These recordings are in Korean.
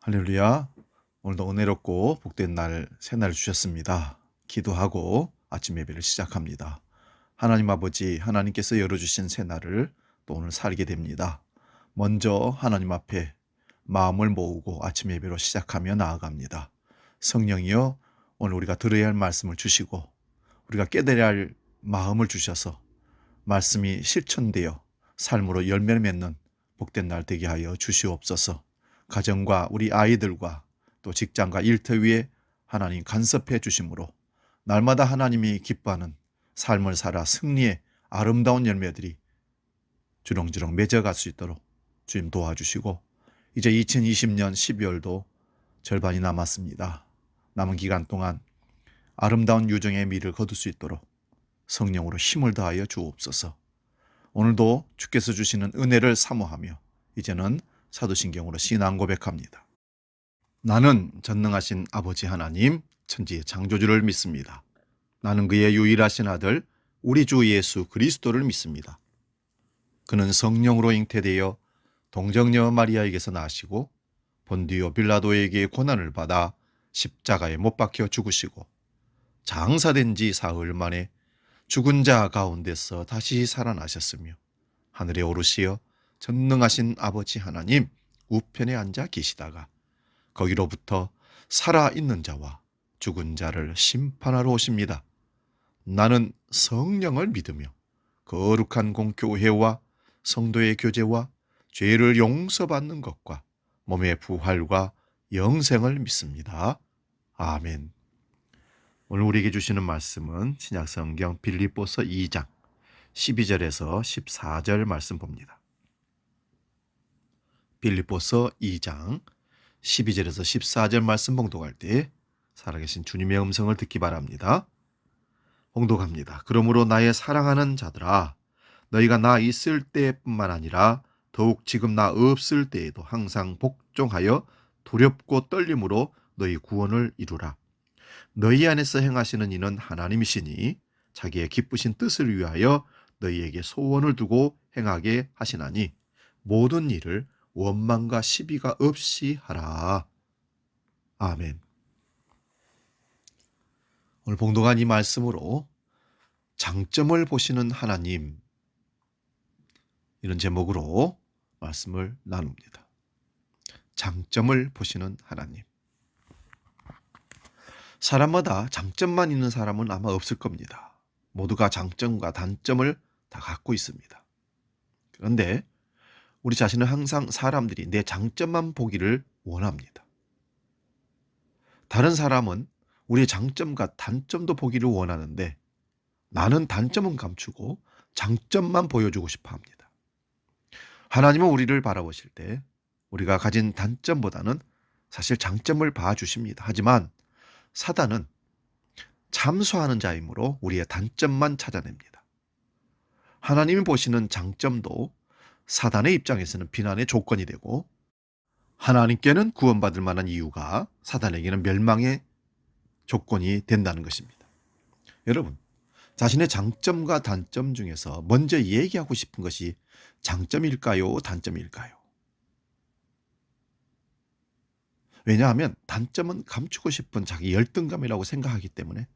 할렐루야. 오늘도 은혜롭고 복된 날, 새날을 주셨습니다. 기도하고 아침 예배를 시작합니다. 하나님 아버지, 하나님께서 열어주신 새날을 또 오늘 살게 됩니다. 먼저 하나님 앞에 마음을 모으고 아침 예배로 시작하며 나아갑니다. 성령이여, 오늘 우리가 들어야 할 말씀을 주시고 우리가 깨달아야 할 마음을 주셔서 말씀이 실천되어 삶으로 열매를 맺는 복된 날 되게 하여 주시옵소서. 가정과 우리 아이들과 또 직장과 일터 위에 하나님 간섭해 주심으로 날마다 하나님이 기뻐하는 삶을 살아 승리의 아름다운 열매들이 주렁주렁 맺어갈 수 있도록 주님 도와주시고, 이제 2020년 12월도 절반이 남았습니다. 남은 기간 동안 아름다운 유정의 미를 거둘 수 있도록 성령으로 힘을 다하여 주옵소서. 오늘도 주께서 주시는 은혜를 사모하며 이제는 사도신경으로 신앙 고백합니다. 나는 전능하신 아버지 하나님, 천지의 창조주를 믿습니다. 나는 그의 유일하신 아들 우리 주 예수 그리스도를 믿습니다. 그는 성령으로 잉태되어 동정녀 마리아에게서 나시고 본디오 빌라도에게 고난을 받아 십자가에 못 박혀 죽으시고 장사된 지 사흘 만에 죽은 자 가운데서 다시 살아나셨으며 하늘에 오르시어 전능하신 아버지 하나님 우편에 앉아 계시다가 거기로부터 살아있는 자와 죽은 자를 심판하러 오십니다. 나는 성령을 믿으며 거룩한 공교회와 성도의 교제와 죄를 용서받는 것과 몸의 부활과 영생을 믿습니다. 아멘. 오늘 우리에게 주시는 말씀은 신약성경 빌립보서 2장 12절에서 14절 말씀 봅니다. 빌립보서 2장 12절에서 14절 말씀 봉독할 때 살아계신 주님의 음성을 듣기 바랍니다. 봉독합니다. 그러므로 나의 사랑하는 자들아, 너희가 나 있을 때뿐만 아니라 더욱 지금 나 없을 때에도 항상 복종하여 두렵고 떨림으로 너희 구원을 이루라. 너희 안에서 행하시는 이는 하나님이시니 자기의 기쁘신 뜻을 위하여 너희에게 소원을 두고 행하게 하시나니 모든 일을 원망과 시비가 없이 하라. 아멘. 오늘 봉독한 이 말씀으로 장점을 보시는 하나님, 이런 제목으로 말씀을 나눕니다. 장점을 보시는 하나님. 사람마다 장점만 있는 사람은 아마 없을 겁니다. 모두가 장점과 단점을 다 갖고 있습니다. 그런데 우리 자신은 항상 사람들이 내 장점만 보기를 원합니다. 다른 사람은 우리의 장점과 단점도 보기를 원하는데 나는 단점은 감추고 장점만 보여주고 싶어 합니다. 하나님은 우리를 바라보실 때 우리가 가진 단점보다는 사실 장점을 봐주십니다. 하지만 사단은 참소하는 자이므로 우리의 단점만 찾아냅니다. 하나님이 보시는 장점도 사단의 입장에서는 비난의 조건이 되고 하나님께는 구원받을 만한 이유가 사단에게는 멸망의 조건이 된다는 것입니다. 여러분, 자신의 장점과 단점 중에서 먼저 얘기하고 싶은 것이 장점일까요? 단점일까요? 왜냐하면 단점은 감추고 싶은 자기 열등감이라고 생각하기 때문에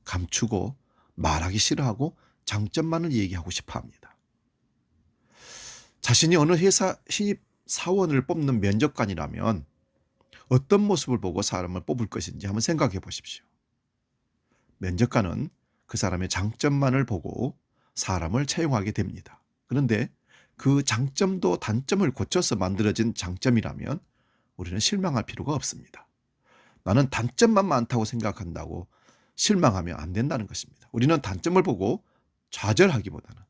감추고 말하기 싫어하고 장점만을 얘기하고 싶어 합니다. 자신이 어느 회사 신입 사원을 뽑는 면접관이라면 어떤 모습을 보고 사람을 뽑을 것인지 한번 생각해 보십시오. 면접관은 그 사람의 장점만을 보고 사람을 채용하게 됩니다. 그런데 그 장점도 단점을 고쳐서 만들어진 장점이라면 우리는 실망할 필요가 없습니다. 나는 단점만 많다고 생각한다고 실망하면 안 된다는 것입니다. 우리는 단점을 보고 좌절하기보다는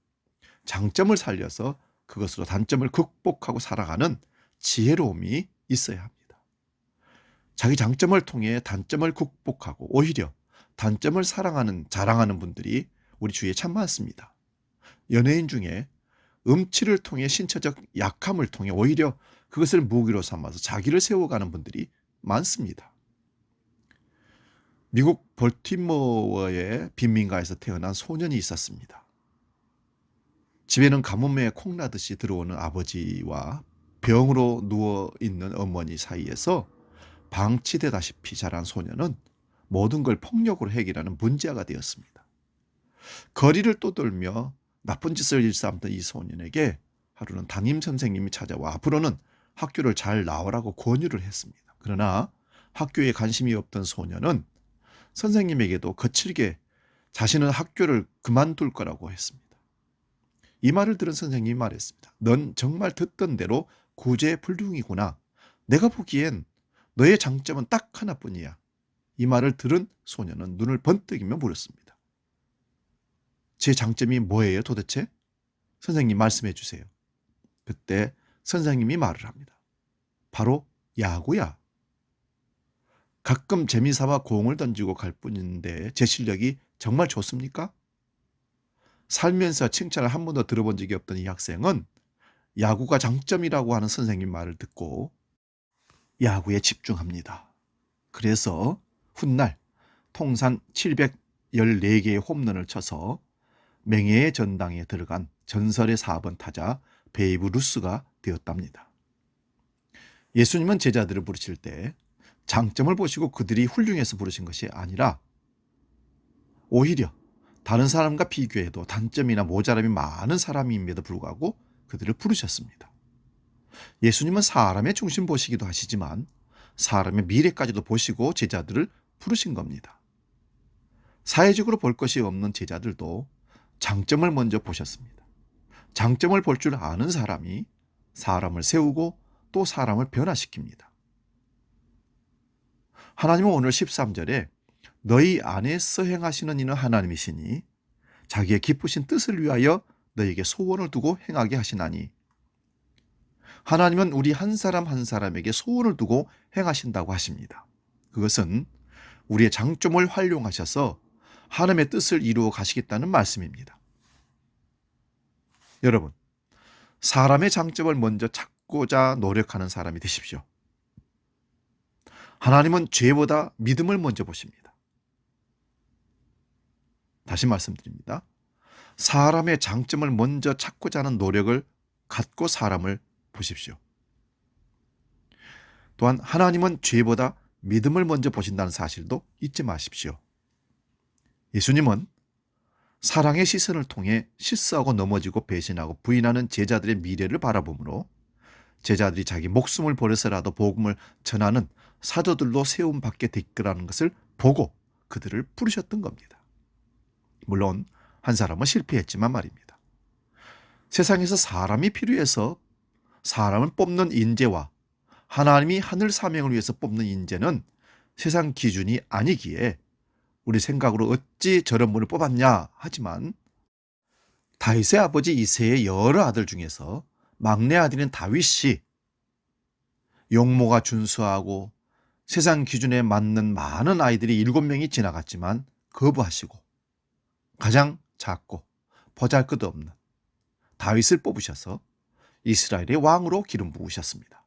장점을 살려서 그것으로 단점을 극복하고 살아가는 지혜로움이 있어야 합니다. 자기 장점을 통해 단점을 극복하고 오히려 단점을 자랑하는 분들이 우리 주위에 참 많습니다. 연예인 중에 음치를 통해 신체적 약함을 통해 오히려 그것을 무기로 삼아서 자기를 세워가는 분들이 많습니다. 미국 볼티모어의 빈민가에서 태어난 소년이 있었습니다. 집에는 가뭄에 콩나듯이 들어오는 아버지와 병으로 누워있는 어머니 사이에서 방치되다시피 자란 소녀는 모든 걸 폭력으로 해결하는 문제아가 되었습니다. 거리를 떠돌며 나쁜 짓을 일삼던 이 소년에게 하루는 담임 선생님이 찾아와 앞으로는 학교를 잘 나오라고 권유를 했습니다. 그러나 학교에 관심이 없던 소년은 선생님에게도 거칠게 자신은 학교를 그만둘 거라고 했습니다. 이 말을 들은 선생님이 말했습니다. 넌 정말 듣던 대로 구제불능이구나. 내가 보기엔 너의 장점은 딱 하나뿐이야. 이 말을 들은 소년은 눈을 번뜩이며 물었습니다. 제 장점이 뭐예요 도대체? 선생님 말씀해 주세요. 그때 선생님이 말을 합니다. 바로 야구야. 가끔 재미삼아 공을 던지고 갈 뿐인데 제 실력이 정말 좋습니까? 살면서 칭찬을 한 번도 들어본 적이 없던 이 학생은 야구가 장점이라고 하는 선생님 말을 듣고 야구에 집중합니다. 그래서 훗날 통산 714개의 홈런을 쳐서 명예의 전당에 들어간 전설의 4번 타자 베이브 루스가 되었답니다. 예수님은 제자들을 부르실 때 장점을 보시고 그들이 훌륭해서 부르신 것이 아니라 오히려 다른 사람과 비교해도 단점이나 모자람이 많은 사람임에도 불구하고 그들을 부르셨습니다. 예수님은 사람의 중심 보시기도 하시지만 사람의 미래까지도 보시고 제자들을 부르신 겁니다. 사회적으로 볼 것이 없는 제자들도 장점을 먼저 보셨습니다. 장점을 볼 줄 아는 사람이 사람을 세우고 또 사람을 변화시킵니다. 하나님은 오늘 13절에 너희 안에서 행하시는 이는 하나님이시니 자기의 기쁘신 뜻을 위하여 너에게 소원을 두고 행하게 하시나니 하나님은 우리 한 사람 한 사람에게 소원을 두고 행하신다고 하십니다. 그것은 우리의 장점을 활용하셔서 하나님의 뜻을 이루어 가시겠다는 말씀입니다. 여러분, 사람의 장점을 먼저 찾고자 노력하는 사람이 되십시오. 하나님은 죄보다 믿음을 먼저 보십니다. 다시 말씀드립니다. 사람의 장점을 먼저 찾고자 하는 노력을 갖고 사람을 보십시오. 또한 하나님은 죄보다 믿음을 먼저 보신다는 사실도 잊지 마십시오. 예수님은 사랑의 시선을 통해 실수하고 넘어지고 배신하고 부인하는 제자들의 미래를 바라보므로 제자들이 자기 목숨을 버려서라도 복음을 전하는 사도들로 세움받게 될 거라는 것을 보고 그들을 부르셨던 겁니다. 물론 한 사람은 실패했지만 말입니다. 세상에서 사람이 필요해서 사람을 뽑는 인재와 하나님이 하늘 사명을 위해서 뽑는 인재는 세상 기준이 아니기에 우리 생각으로 어찌 저런 분을 뽑았냐 하지만 다윗의 아버지 이새의 여러 아들 중에서 막내 아들인 다윗이 용모가 준수하고 세상 기준에 맞는 많은 아이들이 7명이 지나갔지만 거부하시고 가장 작고 보잘것없는 다윗을 뽑으셔서 이스라엘의 왕으로 기름 부으셨습니다.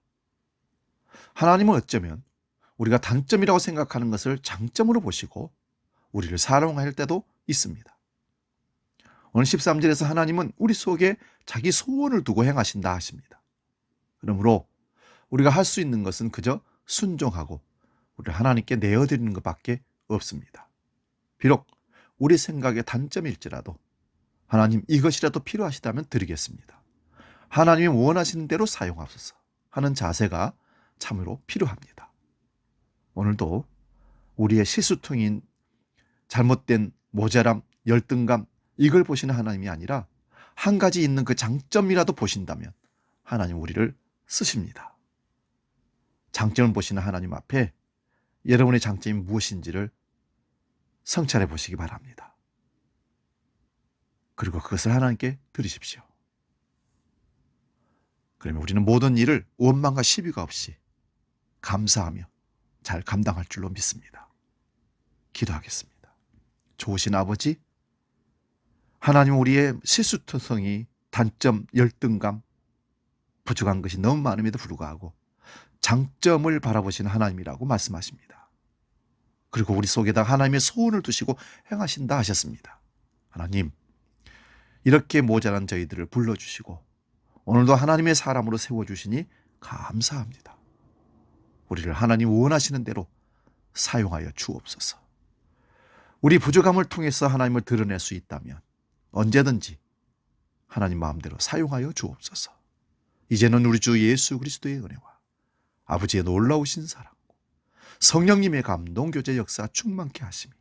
하나님은 어쩌면 우리가 단점이라고 생각하는 것을 장점으로 보시고 우리를 사랑할 때도 있습니다. 오늘 13절에서 하나님은 우리 속에 자기 소원을 두고 행하신다 하십니다. 그러므로 우리가 할 수 있는 것은 그저 순종하고 우리를 하나님께 내어드리는 것밖에 없습니다. 비록 우리 생각의 단점일지라도 하나님 이것이라도 필요하시다면 드리겠습니다. 하나님이 원하시는 대로 사용하소서 하는 자세가 참으로 필요합니다. 오늘도 우리의 실수통인 잘못된 모자람, 열등감 이걸 보시는 하나님이 아니라 한 가지 있는 그 장점이라도 보신다면 하나님 우리를 쓰십니다. 장점을 보시는 하나님 앞에 여러분의 장점이 무엇인지를 성찰해 보시기 바랍니다. 그리고 그것을 하나님께 드리십시오. 그러면 우리는 모든 일을 원망과 시비가 없이 감사하며 잘 감당할 줄로 믿습니다. 기도하겠습니다. 좋으신 아버지, 하나님 우리의 실수투성이 단점, 열등감, 부족한 것이 너무 많음에도 불구하고 장점을 바라보시는 하나님이라고 말씀하십니다. 그리고 우리 속에다 하나님의 소원을 두시고 행하신다 하셨습니다. 하나님, 이렇게 모자란 저희들을 불러주시고 오늘도 하나님의 사람으로 세워주시니 감사합니다. 우리를 하나님 원하시는 대로 사용하여 주옵소서. 우리 부족함을 통해서 하나님을 드러낼 수 있다면 언제든지 하나님 마음대로 사용하여 주옵소서. 이제는 우리 주 예수 그리스도의 은혜와 아버지의 놀라우신 사랑과 성령님의 감동 교제 역사 충만케 하심이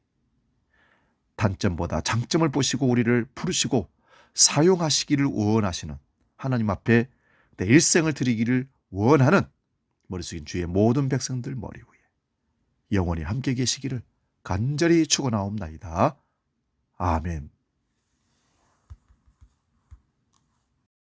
단점보다 장점을 보시고 우리를 부르시고 사용하시기를 원하시는 하나님 앞에 내 일생을 드리기를 원하는 머리 숙인 주의 모든 백성들 머리 위에 영원히 함께 계시기를 간절히 축원하옵나이다. 아멘.